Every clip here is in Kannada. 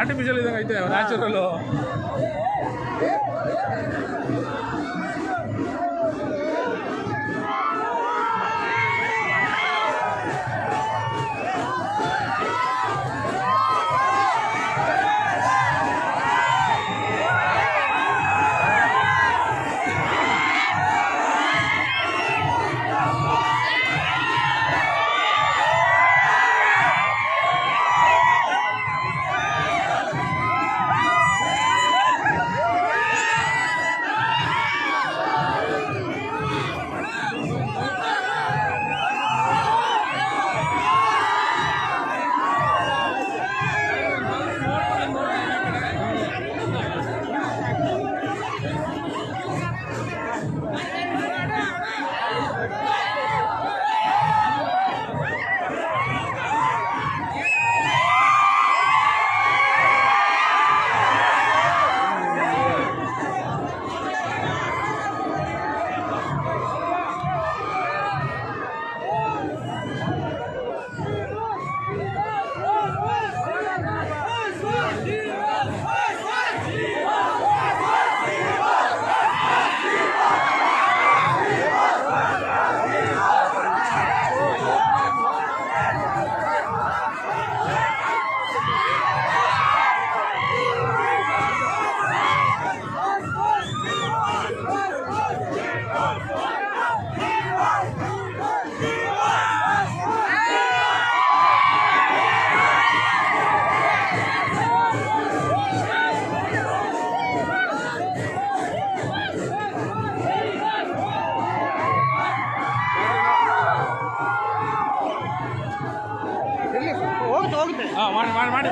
ಆರ್ಟಿಫಿಷಿಯಲ್ ಇದ್ದಂಗೆ ಐತೆ ನ್ಯಾಚುರಲ್ಲು. ಮಾಡಿ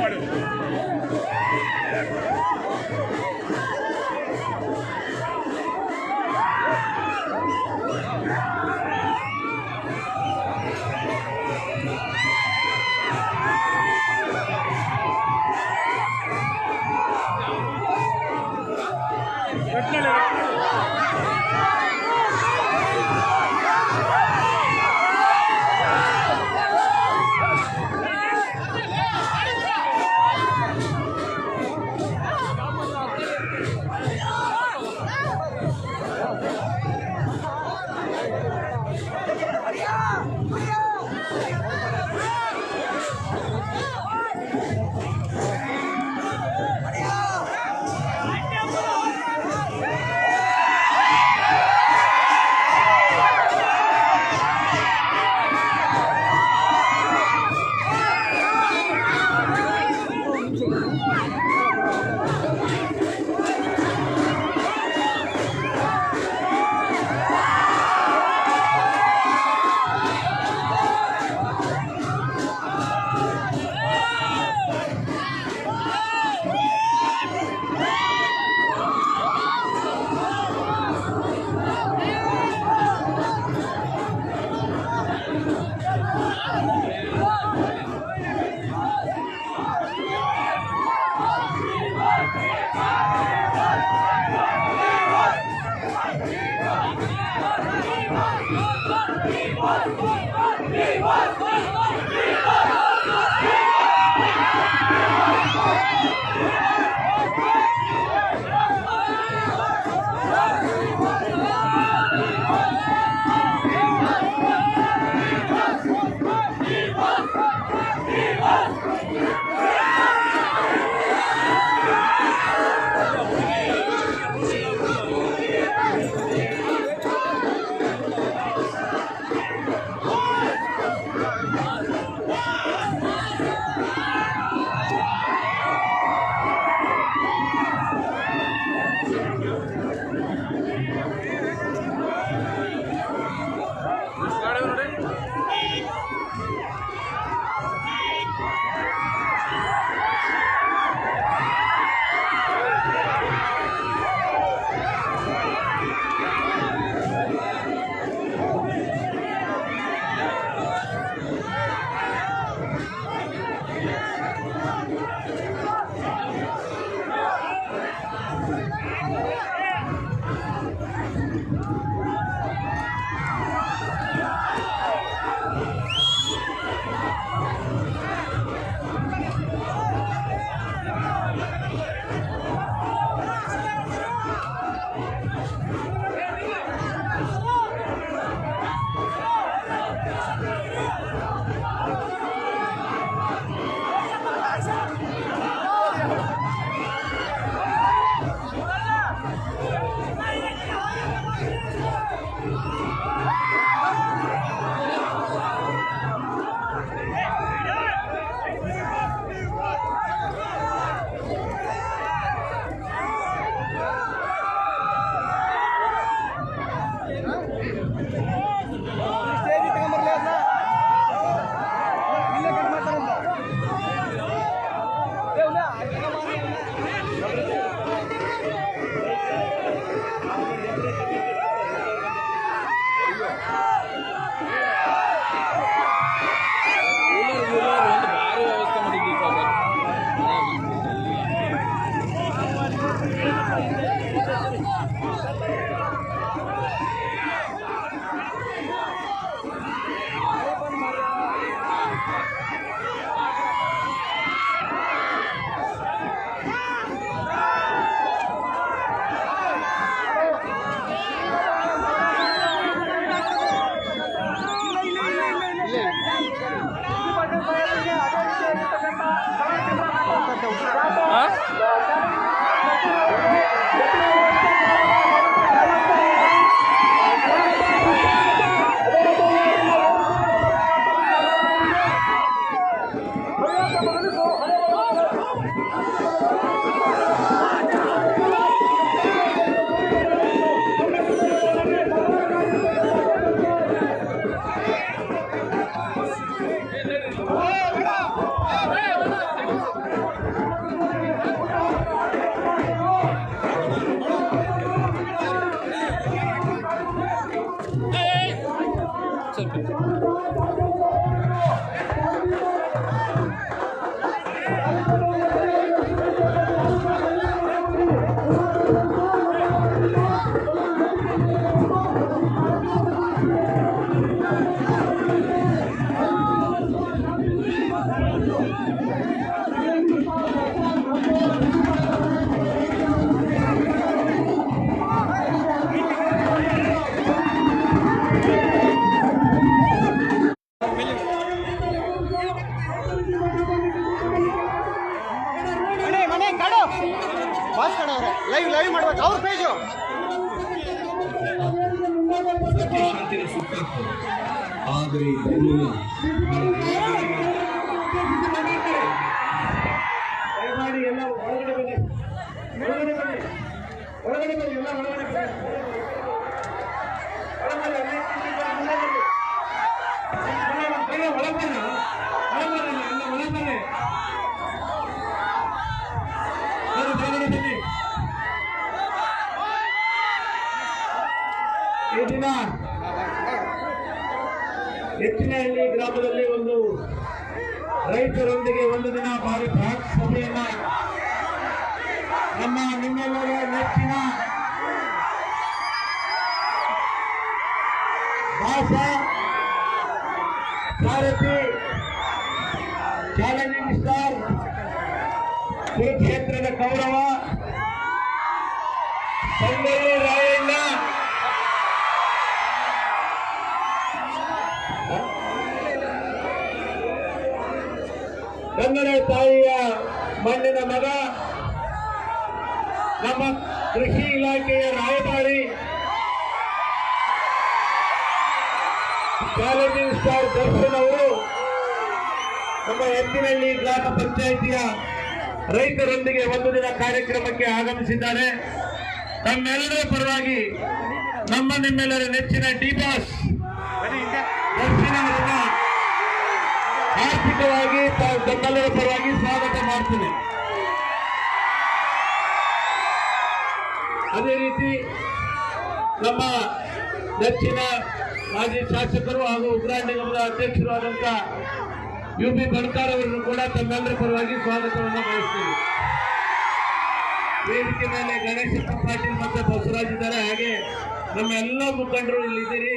ಲೈವ್ ಮಾಡ್ಬೇಕು ಅವ್ರ ಪೇಜು ಶಾಂತಿನ ಸುತ್ತಾಗ್ತದೆ ಆದರೆ ದಯಮಾಡಿ ಎಲ್ಲ ಒಳಗಡೆ ಬನ್ನಿ ಒಳಗಡೆ ಬನ್ನಿ ಒಳಗಡೆ ಬನ್ನಿ ಎಲ್ಲ ಒಳಗಡೆ ಬನ್ನಿ ಈ ದಿನ ಎತ್ತಿನಹಳ್ಳಿ ಗ್ರಾಮದಲ್ಲಿ ಒಂದು ರೈತರೊಂದಿಗೆ ಒಂದು ದಿನ ಭಾರಿ ಬೃಹತ್ ಸಭೆಯನ್ನ ನಮ್ಮ ನಿಮ್ಮೆಲ್ಲರ ನೆಚ್ಚಿನ ಭಾಷಾ ಸಾರಥಿ ಚಾಲೆಂಜಿಂಗ್ ಸ್ಟಾರ್ ಕುರುಕ್ಷೇತ್ರದ ಕೌರವ ಸಂಗೊಳ್ಳಿ ರಾಯಣ್ಣ ಕನ್ನಡ ತಾಯಿಯ ಮಣ್ಣಿನ ಮಗ ನಮ್ಮ ಕೃಷಿ ಇಲಾಖೆಯ ರಾಯಭಾರಿ ಚಾಲೆಂಜಿಂಗ್ ಸ್ಟಾರ್ ದರ್ಶನ್ ಅವರು ನಮ್ಮ ಎತ್ತಿನಹಳ್ಳಿ ಗ್ರಾಮ ಪಂಚಾಯಿತಿಯ ರೈತರೊಂದಿಗೆ ಒಂದು ದಿನ ಕಾರ್ಯಕ್ರಮಕ್ಕೆ ಆಗಮಿಸಿದ್ದಾರೆ. ನಮ್ಮೆಲ್ಲರ ಪರವಾಗಿ ನಿಮ್ಮೆಲ್ಲರ ನೆಚ್ಚಿನ ಡಿ ಬಾಸ್ ದರ್ಶನ್ ಅವರನ್ನ ಆರ್ಥಿಕವಾಗಿ ತಮ್ಮೆಲ್ಲರ ಪರವಾಗಿ ಸ್ವಾಗತ ಮಾಡ್ತೀನಿ. ಅದೇ ರೀತಿ ನಮ್ಮ ನೆಚ್ಚಿನ ಮಾಜಿ ಶಾಸಕರು ಹಾಗೂ ಉಗ್ರಾಣ ನಿಗಮದ ಅಧ್ಯಕ್ಷರು ಆದಂತ UB ಬಣಕಾರ್ ಅವರನ್ನು ಕೂಡ ತಮ್ಮೆಲ್ಲರ ಪರವಾಗಿ ಸ್ವಾಗತವನ್ನು ಬಯಸ್ತೀವಿ. ವೇದಿಕೆ ಮೇಲೆ ಗಣೇಶಪ್ಪ ಪಾಟೀಲ್ ಮತ್ತು ಬಸವರಾಜ್ ಇದ್ದಾರೆ. ಹಾಗೆ ನಮ್ಮ ಎಲ್ಲ ಮುಖಂಡರು ಇಲ್ಲಿದ್ದೀರಿ.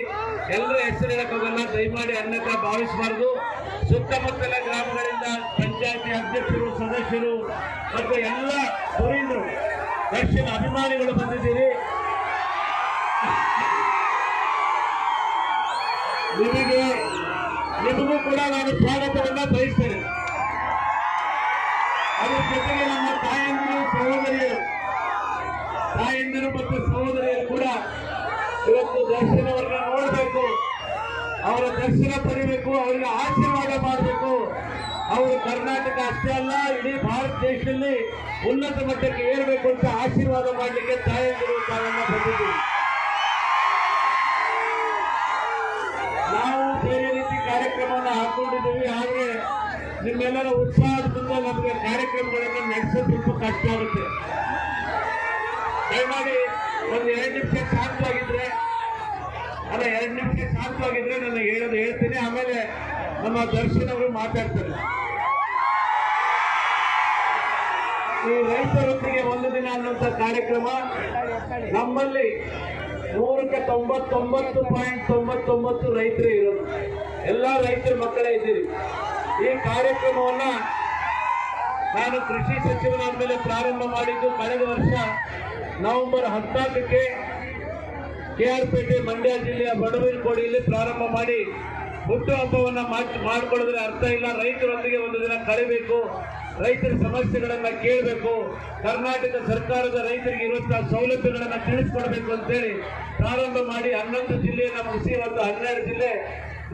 ಎಲ್ಲರ ಹೆಸರು ಹೇಳಕ್ಕೋಗಲ್ಲ, ದಯಮಾಡಿ ಅನ್ಯತಾ ಭಾವಿಸಬಾರದು. ಸುತ್ತಮುತ್ತಲ ಗ್ರಾಮಗಳಿಂದ ಪಂಚಾಯತಿ ಅಧ್ಯಕ್ಷರು, ಸದಸ್ಯರು ಮತ್ತು ಎಲ್ಲ ಧುರೀಣರು, ದರ್ಶನ ಅಭಿಮಾನಿಗಳು ಬಂದಿದ್ದೀರಿ. ನಿಮಗೂ ಕೂಡ ನಾನು ಸ್ವಾಗತವನ್ನ ಬಯಸ್ತೇನೆ. ಅದರ ಜೊತೆಗೆ ನಮ್ಮ ತಾಯಂದಿರು ಮತ್ತು ಸಹೋದರಿಯರು ಕೂಡ ಇವತ್ತು ದರ್ಶನ ಅವರನ್ನ ನೋಡಬೇಕು, ಅವರ ದರ್ಶನ ಪಡಿಬೇಕು, ಅವರಿಗೆ ಆಶೀರ್ವಾದ ಮಾಡಬೇಕು. ಅವರು ಕರ್ನಾಟಕ ಅಷ್ಟೇ ಅಲ್ಲ, ಇಡೀ ಭಾರತ ದೇಶದಲ್ಲಿ ಉನ್ನತ ಮಟ್ಟಕ್ಕೆ ಏರಬೇಕು ಅಂತ ಆಶೀರ್ವಾದ ಮಾಡಲಿಕ್ಕೆ ತಾಯಂದಿರು ತಾವನ್ನ ಬಂದಿದ್ದೀವಿ. ನಾವು ಬೇರೆ ರೀತಿ ಕಾರ್ಯಕ್ರಮವನ್ನು ಹಾಕೊಂಡಿದ್ದೀವಿ. ಆದರೆ ನಿಮ್ಮೆಲ್ಲರ ಉತ್ಸಾಹದಿಂದ ನಮಗೆ ಕಾರ್ಯಕ್ರಮಗಳನ್ನು ನಡೆಸೋದು ಸ್ವಲ್ಪ ಕಷ್ಟ ಆಗುತ್ತೆ. ದಯಮಾಡಿ ಒಂದು 2 ನಿಮಿಷ ಶಾಂತವಾಗಿದ್ರೆ ನಾನು ಹೇಳೋದು ಹೇಳ್ತೀನಿ. ಆಮೇಲೆ ನಮ್ಮ ದರ್ಶನ್ ಅವರು ಮಾತಾಡ್ತಾರೆ. ಈ ರೈತರೊಂದಿಗೆ ಒಂದು ದಿನ ಅನ್ನುವಂಥ ಕಾರ್ಯಕ್ರಮ ನಮ್ಮಲ್ಲಿ 99.99% ರೈತರೇ ಇರೋದು. ಎಲ್ಲ ರೈತರ ಮಕ್ಕಳೇ ಇದ್ದೀರಿ. ಈ ಕಾರ್ಯಕ್ರಮವನ್ನ ನಾನು ಕೃಷಿ ಸಚಿವನಾದ ಮೇಲೆ ಪ್ರಾರಂಭ ಮಾಡಿದ್ದು ಕಳೆದ ವರ್ಷ ನವೆಂಬರ್ 14ಕ್ಕೆ KR-ಪೇಟೆ ಮಂಡ್ಯ ಜಿಲ್ಲೆಯ ಬಡವನಕೋಡಿಯಲ್ಲಿ ಪ್ರಾರಂಭ ಮಾಡಿ ಹುಟ್ಟುಹಬ್ಬವನ್ನ ಮಾಡಿಕೊಳ್ಳೋದ್ರೆ ಅರ್ಥ ಇಲ್ಲ. ರೈತರೊಂದಿಗೆ ಒಂದು ದಿನ ಕಳೆಯಬೇಕು, ರೈತರ ಸಮಸ್ಯೆಗಳನ್ನ ಕೇಳಬೇಕು, ಕರ್ನಾಟಕ ಸರ್ಕಾರದ ರೈತರಿಗೆ ಇರುವಂತಹ ಸೌಲಭ್ಯಗಳನ್ನ ತಿಳಿಸ್ಕೊಡ್ಬೇಕು ಅಂತೇಳಿ ಪ್ರಾರಂಭ ಮಾಡಿ 11 ಜಿಲ್ಲೆಯನ್ನ ಮುಗಿಸಿ ಒಂದು 12 ಜಿಲ್ಲೆ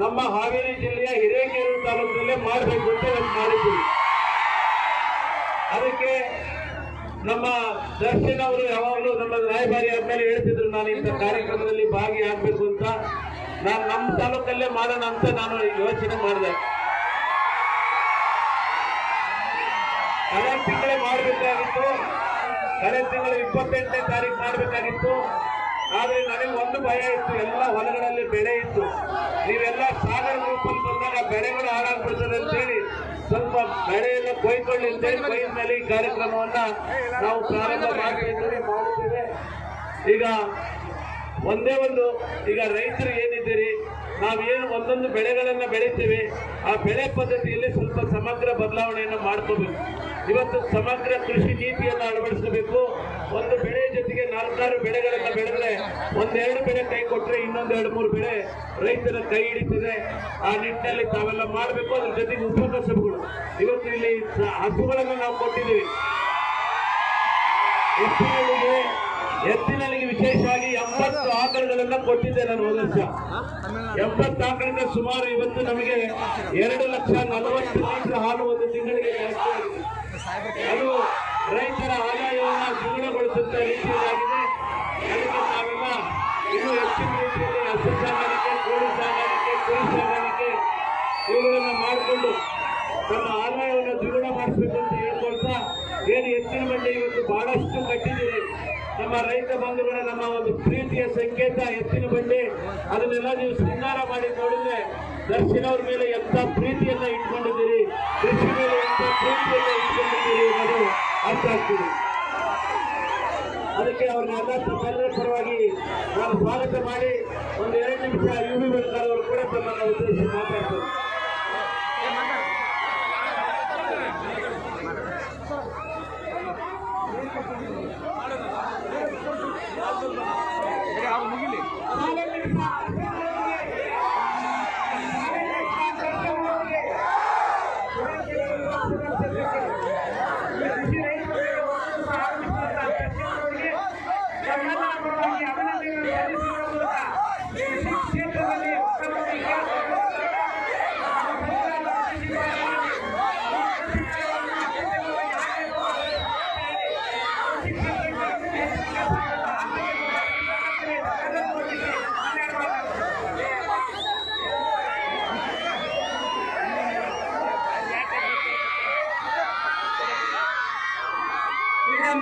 ನಮ್ಮ ಹಾವೇರಿ ಜಿಲ್ಲೆಯ ಹಿರೇಕೆರೂರು ತಾಲೂಕಿನಲ್ಲೇ ಮಾಡಬೇಕು ಅಂತ ಮಾಡಿದ್ದೀವಿ. ಅದಕ್ಕೆ ನಮ್ಮ ದರ್ಶನ್ ಅವರು ಯಾವಾಗಲೂ ನಮ್ಮ ರಾಯಭಾರಿ ಆದ್ಮೇಲೆ ಹೇಳ್ತಿದ್ರು, ನಾನು ಇಂಥ ಕಾರ್ಯಕ್ರಮದಲ್ಲಿ ಭಾಗಿಯಾಗಬೇಕು ಅಂತ. ನಾನು ನಮ್ಮ ತಾಲೂಕಲ್ಲೇ ಮಾಡೋಣ ಅಂತ ನಾನು ಯೋಚನೆ ಮಾಡಿದೆ. ಕಳೆದ ತಿಂಗಳೇ ಮಾಡಬೇಕಾಗಿತ್ತು, ಕಳೆದ ತಿಂಗಳು 28ನೇ ತಾರೀಕು ಮಾಡಬೇಕಾಗಿತ್ತು. ಆದ್ರೆ ನನಗೆ ಒಂದು ಭಯ ಇತ್ತು, ಎಲ್ಲ ಹೊಲಗಳಲ್ಲಿ ಬೆಳೆ ಇತ್ತು. ನೀವೆಲ್ಲ ಸಾಗರ ಗ್ರೂಪಲ್ಲಿ ಬಂದಾಗ ಬೆಳೆಗಳು ಹಾಳಾಗ್ಬಿಡ್ತದೆ ಅಂತೇಳಿ ಸ್ವಲ್ಪ ಬೆಳೆಯೆಲ್ಲ ಕೊಯ್ಕೊಳ್ಳಿ ಅಂತೇಳಿ ಕೊಯ್ದ ಮೇಲೆ ಈ ಕಾರ್ಯಕ್ರಮವನ್ನ ನಾವು ಪ್ರಾರಂಭ ಮಾಡಿದ್ದೇವೆ. ಈಗ ಒಂದೇ ಒಂದು, ಈಗ ರೈತರು ಏನಿದ್ದೀರಿ, ನಾವೇನು ಒಂದೊಂದು ಬೆಳೆಗಳನ್ನ ಬೆಳಿತೀವಿ, ಆ ಬೆಳೆ ಪದ್ಧತಿಯಲ್ಲಿ ಸ್ವಲ್ಪ ಸಮಗ್ರ ಬದಲಾವಣೆಯನ್ನು ಮಾಡ್ಕೋಬೇಕು. ಇವತ್ತು ಸಮಗ್ರ ಕೃಷಿ ನೀತಿಯನ್ನು ಅಳವಡಿಸಬೇಕು. ಒಂದು ಬೆಳೆ ಜೊತೆಗೆ 4-6 ಬೆಳೆಗಳನ್ನ ಬೆಳೆದ್ರೆ 1-2 ಬೆಳೆ ಕೈ ಕೊಟ್ರೆ ಇನ್ನೊಂದು 2-3 ಬೆಳೆ ರೈತರ ಕೈ ಹಿಡಿತದೆ. ಆ ನಿಟ್ಟಿನಲ್ಲಿ ತಾವೆಲ್ಲ ಮಾಡಬೇಕು. ಅದ್ರ ಜೊತೆಗೆ ಉಪಕಸಬುಗಳು, ಇವತ್ತು ಇಲ್ಲಿ ಹಸುಗಳನ್ನು ನಾವು ಕೊಟ್ಟಿದ್ದೀವಿ. ಎತ್ತಿನಲ್ಲಿಗೆ ವಿಶೇಷವಾಗಿ 80 ಆಕಳುಗಳನ್ನ ಕೊಟ್ಟಿದ್ದೆ ನಾನು ಹೋದ ವರ್ಷ. 80 ಆಕಳಿಂದ ಸುಮಾರು ಇವತ್ತು ನಮಗೆ 2,40,000 ಲೀಟರ್ ಹಾಲು ಒಂದು ತಿಂಗಳಿಗೆ ಜಾಸ್ತಿ ಆಗಿದೆ. ಅದು ರೈತರ ಆದಾಯವನ್ನು ದ್ವಿಗುಣಗೊಳಿಸುತ್ತ ರೀತಿಯಾಗಿದೆ. ಅದಕ್ಕೆ ನಾವೆಲ್ಲ ಇನ್ನೂ ಹೆಚ್ಚಿನ ರೀತಿಯಲ್ಲಿ ಹಸು ಸಾಗಾಣಿಕೆ, ಕೋಳಿ ಸಾಗಾಣಿಕೆ, ಕುರಿ ಸಾಗಾಣಿಕೆ ಇವುಗಳನ್ನು ಮಾಡಿಕೊಂಡು ನಮ್ಮ ಆದಾಯವನ್ನು ದ್ವಿಗುಣ ಮಾಡಿಸಬೇಕು ಅಂತ ಹೇಳ್ಕೊಳ್ತಾ, ಏನು ಎತ್ತಿನ ಬಂಡಿ ಇವತ್ತು ಬಹಳಷ್ಟು ಕಟ್ಟಿದ್ದೀರಿ. ನಮ್ಮ ರೈತ ಬಂಧುಗಳ ನಮ್ಮ ಒಂದು ಪ್ರೀತಿಯ ಸಂಕೇತ ಎತ್ತಿನ ಬಂಡಿ. ಅದನ್ನೆಲ್ಲ ನೀವು ಶೃಂಗಾರ ಮಾಡಿ ನೋಡಿದ್ರೆ ದರ್ಶನ್ ಅವ್ರ ಮೇಲೆ ಎಂತ ಪ್ರೀತಿಯನ್ನ ಇಟ್ಕೊಂಡಿದ್ದೀರಿ, ಕೃಷಿ ಮೇಲೆ ಎಂತ ಪ್ರೀತಿಯನ್ನ ಇಟ್ಕೊಂಡಿದ್ದೀರಿ ಅನ್ನೋದು ಅರ್ಥ ಆಗ್ತಿದೆ. ಅದಕ್ಕೆ ಅವ್ರನ್ನೆಲ್ಲ ತಮ್ಮೆಲ್ಲರ ಪರವಾಗಿ ನಾನು ಸ್ವಾಗತ ಮಾಡಿ ಒಂದು 2 ನಿಮಿಷ UV ಬಣಕಾರ್ ಅವರು ಕೂಡ ತಮ್ಮನ್ನು ಉದ್ದೇಶಿಸಿ ಮಾತಾಡ್ತಾರೆ.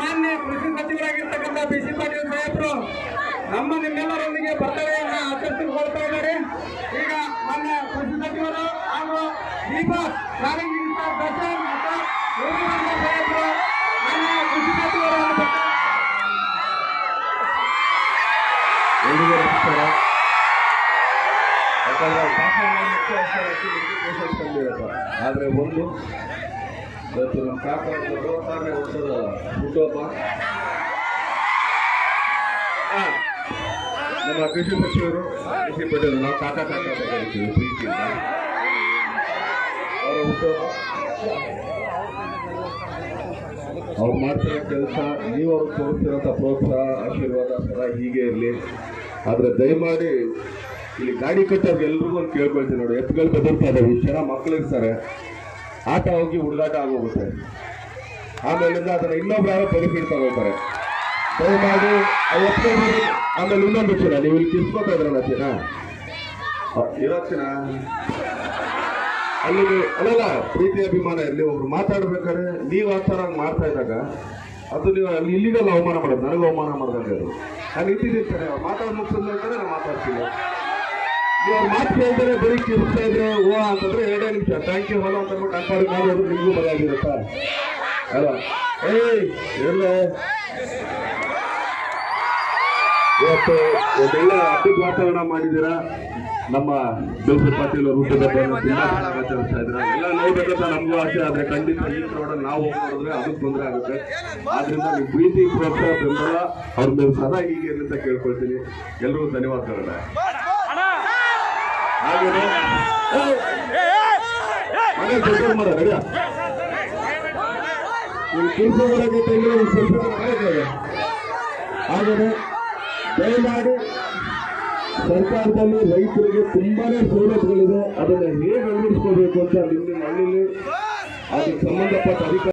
ಮಾನ್ಯ ಕೃಷಿ ಸಚಿವರಾಗಿರ್ತಕ್ಕಂಥ BC ಪಾಟೀಲ್ ಸಾಹೇಬರು ನಮ್ಮ ನಿಮ್ಮೆಲ್ಲರೊಂದಿಗೆ ಬರ್ತಡೆಯನ್ನ ಆಚರಿಸಿಕೊಳ್ತಾ ಇದ್ದಾರೆ. ಈಗ ಮಾನ್ಯ ಕೃಷಿ ಸಚಿವರು ಹಾಗೂ ದೀಪಕ್ ದರ್ಶನ್ ಮತ್ತು ಸಾಹೇಬರು ಮಾನ್ಯ ಕೃಷಿ ಸಚಿವರು ಆದ್ರೆ ಒಂದು ಇವತ್ತು ನಮ್ಮ ಕಾಕ 40ನೇ ವರ್ಷದ ಹುಟ್ಟುಹಬ್ಬ. ನಮ್ಮ ಕೃಷಿ ಸಚಿವರು BC ಪಾಟೀಲ್ ನಾವು ಕಾಕ ಹೇಳ್ತೀವಿ ಪ್ರೀತಿಯಿಂದ. ಅವರ ಹುಟ್ಟುಹಬ್ಬ, ಅವ್ರು ಮಾಡ್ತಿರೋ ಕೆಲಸ, ನೀವು ಅವ್ರಿಗೆ ತೋರಿಸ್ತಿರೋಂಥ ಪ್ರೋತ್ಸಾಹ, ಆಶೀರ್ವಾದ ಸದಾ ಹೀಗೆ ಇರಲಿ. ಆದರೆ ದಯಮಾಡಿ ಇಲ್ಲಿ ಗಾಡಿ ಕಟ್ಟೋರ್ಗೆ ಎಲ್ರಿಗೂ ಒಂದು ಕೇಳ್ಕೊಳ್ತೀನಿ ನೋಡಿ, ಎತ್ತುಗಳು ಬೆದರ್ತಾ ಇದ್ದಾವೆ, ಇಷ್ಟು ಜನ ಮಕ್ಕಳಿರ್ತಾರೆ, ಆಟ ಹೋಗಿ ಹುಡುಗಾಟ ಆಗೋಗುತ್ತೆ. ಆಮೇಲಿಂದ ಅದನ್ನ ಇನ್ನೊಬ್ರು ಯಾರೋ ಬೆನಿಫಿಟ್ ತಗೋತಾರೆ. ದಯಮಾಡಿ ಆಮೇಲೆ ಇನ್ನೊಂದು ಚಿನ್ನ, ನೀವು ಇಲ್ಲಿ ಕಿಸ್ಕೊತಾ ಇದ್ರಲ್ಲ ಚಿನ್ನ ಇರೋಚಿನ ಅಲ್ಲಿ ಅಲ್ಲಲ್ಲ ಪ್ರೀತಿ ಅಭಿಮಾನ ಇರಲಿ. ಒಬ್ರು ಮಾತಾಡ್ಬೇಕಾದ್ರೆ ನೀವು ಆ ಥರ ಮಾಡ್ತಾ ಇದ್ದಾಗ ಅದು ನೀವು ಅಲ್ಲಿ ಇಲ್ಲಿಗೆಲ್ಲ ಅವಮಾನ ಮಾಡೋದು, ನನಗೂ ಅವಮಾನ ಮಾಡ್ದಂಗೆ ಅದು. ನಾನು ಇಟ್ಟಿದ್ದೀನಿ ಅವ್ರು ಮಾತಾಡ್ ಮುಗಿಸಿದ್ರೆ ನಾನು ಮಾತಾಡ್ತೀನಿ. ನೀವು ಅವ್ರು ಮಾತು ಕೇಳಿದ್ರೆ ಬರೀ ಕಿಸ್ತಾ ಇದ್ರೆ ಓ ಅಂತಂದ್ರೆ 2 ನಿಮಿಷ ಥ್ಯಾಂಕ್ ಯು ಹೊಲ ಅಂತ ಅಂದ್ಬಿಟ್ಟು ಅನ್ಪಾಡಿ ಮಾಡೋದು ನಿಮಗೂ ಬರೋದಿರುತ್ತಾ ಅಲ್ವಾ? ಎಲ್ಲ ಇವತ್ತು ಒಂದೆಲ್ಲ ಅದ್ಭುತ ವಾತಾವರಣ ಮಾಡಿದ್ದೀರಾ. ನಮ್ಮ ಜೋಸೆಫ್ ಪಾಟೀಲ್ ಅವರು ಹುಟ್ಟುಹಬ್ಬವನ್ನು ತುಂಬಾ ಚೆನ್ನಾಗಿ ಆಚರಿಸ್ತಾ ಇದ್ದಾರೆ. ಎಲ್ಲ ನೋಡ್ಬೇಕಂತ ನಮಗೂ ಆಸೆ, ಆದ್ರೆ ಖಂಡಿತ ಈ ಕ್ರೌಡಲ್ಲಿ ನಾವು ಹೋಗೋದ್ರೆ ಅದಕ್ಕೆ ತೊಂದರೆ ಆಗುತ್ತೆ. ಆದ್ರಿಂದ ನೀವು ಪ್ರೀತಿ ಪ್ರೋತ್ಸಾಹ ಬೆಂಬಲ ಅವ್ರ ಮೇಲೆ ಸದಾ ಹೀಗೆ ಇರಲಿ ಅಂತ ಕೇಳ್ಕೊಳ್ತೀನಿ. ಎಲ್ರಿಗೂ ಧನ್ಯವಾದಗಳನ್ನ. ಹಾಗೇನೆ ಮನೆ ರೆಡಿಯ ಸ್ವಲ್ಪ ಹಾಗೇನೆ ದಯಮಾಡಿ ಸರ್ಕಾರದಲ್ಲಿ ರೈತರಿಗೆ ತುಂಬಾನೇ ಸೌಲಭ್ಯಗಳಿದೆ, ಅದನ್ನ ಹೇಗೆ ಅಳವಡಿಸ್ಕೋಬೇಕು ಅಂತ ನಿಮ್ಮ ಹಳ್ಳಿಲಿ ಅದಕ್ಕೆ ಸಂಬಂಧಪಟ್ಟ ಅಧಿಕಾರಿ